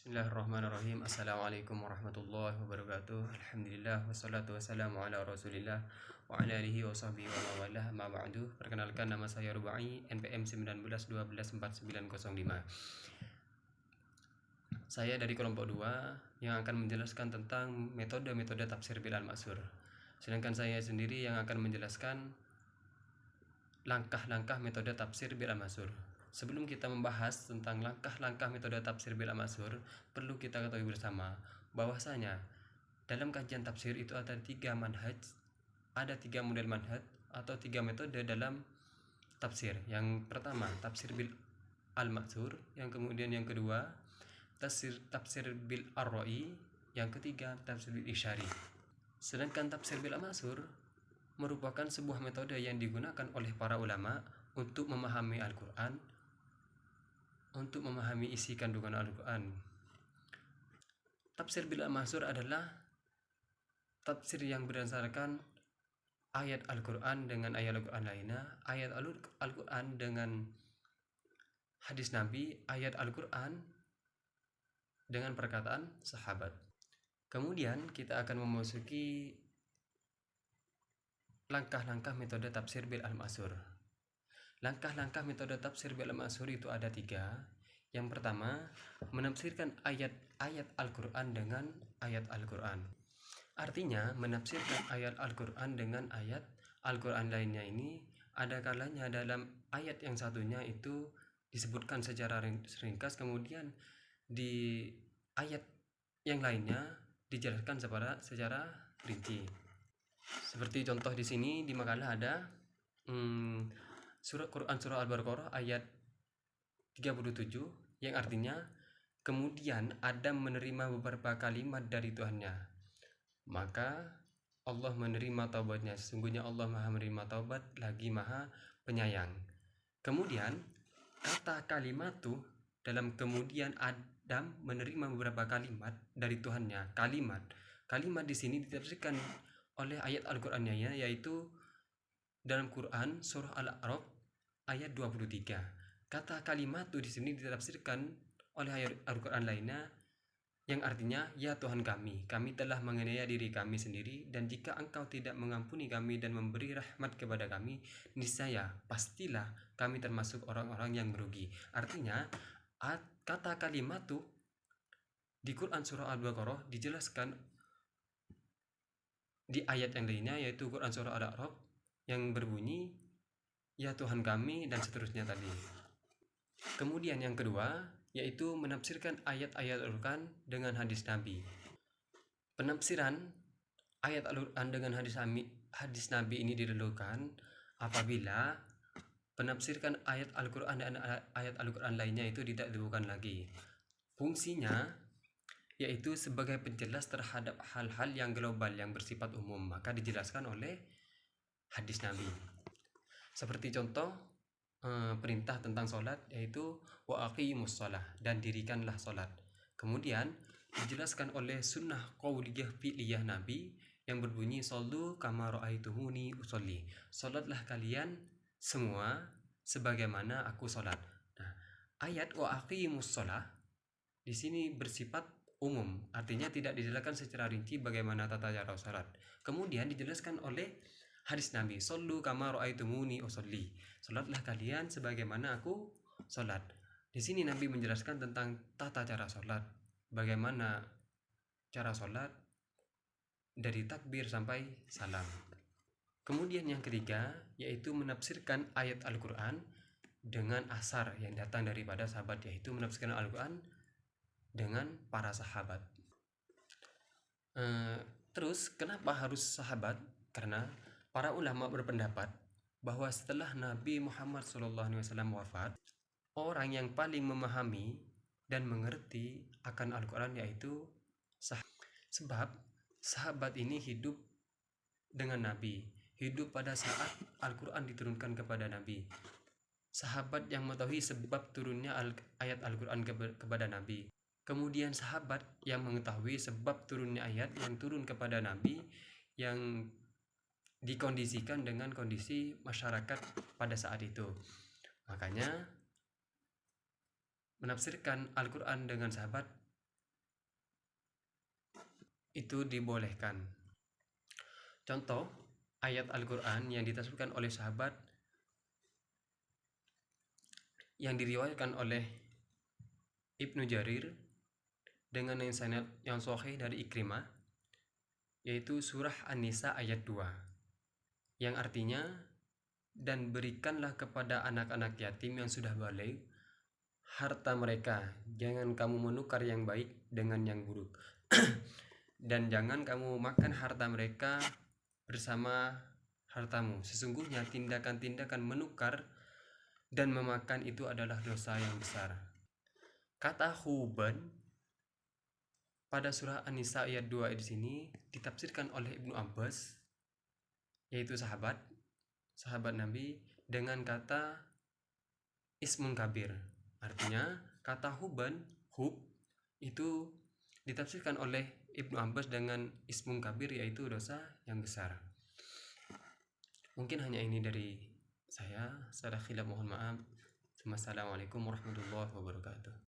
Bismillahirrahmanirrahim. Assalamualaikum warahmatullahi wabarakatuh. Alhamdulillah wassalatu wassalamu ala Rasulillah wa ala alihi wa sahbihi wa mawalah. Ma ba'du. Perkenalkan, nama saya Rubai, NPM 19124905. Saya dari kelompok 2 yang akan menjelaskan tentang metode-metode tafsir bil al-ma'sur. Sedangkan saya sendiri yang akan menjelaskan langkah-langkah metode tafsir bil al-ma'sur. Sebelum kita membahas tentang langkah-langkah metode tafsir bil al-ma'sur, perlu kita ketahui bersama bahwasanya dalam kajian tafsir itu ada 3 manhaj, ada 3 model manhaj atau 3 metode dalam tafsir. Yang pertama tafsir bil al-ma'sur, yang kemudian yang kedua tafsir bil ar-ra'i, yang ketiga tafsir bil isyari. Sedangkan tafsir bil al-ma'sur merupakan sebuah metode yang digunakan oleh para ulama untuk memahami Al-Quran, untuk memahami isi kandungan Al-Quran. Tafsir bil al-ma'sur adalah tafsir yang berdasarkan ayat Al-Quran dengan ayat Al-Quran lainnya, ayat Al-Quran dengan hadis Nabi, ayat Al-Quran dengan perkataan sahabat. Kemudian kita akan memasuki langkah-langkah metode tafsir bil al-ma'sur. Langkah-langkah metode tafsir bil al-ma'sur itu ada 3. Yang pertama, menafsirkan ayat-ayat Al-Quran dengan ayat Al-Quran. Artinya, menafsirkan ayat Al-Quran dengan ayat Al-Quran lainnya ini ada kalanya dalam ayat yang satunya itu disebutkan secara ringkas, kemudian di ayat yang lainnya dijelaskan secara rinci. Seperti contoh di sini di makalah ada surah Al-Baqarah ayat 37 yang artinya kemudian Adam menerima beberapa kalimat dari Tuhannya, maka Allah menerima taubatnya, sesungguhnya Allah Maha menerima taubat lagi Maha penyayang. Kemudian kata kalimat itu dalam kemudian Adam menerima beberapa kalimat dari Tuhannya. Kalimat di sini ditafsirkan oleh ayat Al-Qur'annya, yaitu dalam Quran surah Al-A'raf ayat 23. Kata kalimat itu di sini ditafsirkan oleh ayat Al-Qur'an lainnya yang artinya, ya Tuhan kami telah menganiaya diri kami sendiri, dan jika Engkau tidak mengampuni kami dan memberi rahmat kepada kami, niscaya pastilah kami termasuk orang-orang yang merugi. Artinya, kata kalimat itu di Quran surah Al-Baqarah dijelaskan di ayat yang lainnya, yaitu Quran surah Al-A'raf yang berbunyi, ya Tuhan kami, dan seterusnya tadi. Kemudian yang kedua, yaitu menafsirkan ayat-ayat Al-Quran dengan hadis Nabi. Penafsiran ayat Al-Quran dengan hadis Nabi ini dilakukan apabila penafsirkan ayat Al-Quran dan ayat Al-Quran lainnya itu tidak dilakukan lagi. Fungsinya yaitu sebagai penjelas terhadap hal-hal yang global yang bersifat umum, maka dijelaskan oleh hadis Nabi. Seperti contoh perintah tentang sholat, yaitu wa aqimus shalah, dan dirikanlah sholat. Kemudian dijelaskan oleh sunnah qauliyah fi'liyah Nabi yang berbunyi shollu kama ra'aitumuni usolli, sholatlah kalian semua sebagaimana aku sholat. Nah, ayat wa aqimus shalah di sini bersifat umum, artinya tidak dijelaskan secara rinci bagaimana tata cara sholat. Kemudian dijelaskan oleh hadis Nabi, shollu kama ra'aitumuni usolli, sholatlah kalian sebagaimana aku sholat. Di sini Nabi menjelaskan tentang tata cara sholat, bagaimana cara sholat dari takbir sampai salam. Kemudian yang ketiga, yaitu menafsirkan ayat Al-Quran dengan asar yang datang daripada sahabat, yaitu menafsirkan Al-Quran dengan para sahabat. Terus kenapa harus sahabat? Karena para ulama berpendapat bahwa setelah Nabi Muhammad SAW wafat, orang yang paling memahami dan mengerti akan Al-Quran yaitu sahabat. Sebab sahabat ini hidup dengan Nabi, hidup pada saat Al-Quran diturunkan kepada Nabi. Sahabat yang mengetahui sebab turunnya ayat Al-Quran kepada Nabi. Kemudian sahabat yang mengetahui sebab turunnya ayat yang turun kepada Nabi, yang dikondisikan dengan kondisi masyarakat pada saat itu. Makanya menafsirkan Al-Quran dengan sahabat itu dibolehkan. Contoh ayat Al-Quran yang ditafsirkan oleh sahabat yang diriwayatkan oleh Ibnu Jarir dengan sanad yang sahih dari Ikrimah, yaitu surah An-Nisa ayat 2, yang artinya, dan berikanlah kepada anak-anak yatim yang sudah balik harta mereka, jangan kamu menukar yang baik dengan yang buruk. Dan jangan kamu makan harta mereka bersama hartamu, sesungguhnya tindakan-tindakan menukar dan memakan itu adalah dosa yang besar. Kata huban pada surah An-Nisa ayat 2 di sini ditafsirkan oleh Ibnu Abbas, yaitu sahabat Nabi, dengan kata ismun kabir. Artinya kata huban, hub, itu ditafsirkan oleh Ibnu Abbas dengan ismun kabir, yaitu dosa yang besar. Mungkin hanya ini dari saya. Salah khilaf mohon maaf. Wassalamualaikum warahmatullahi wabarakatuh.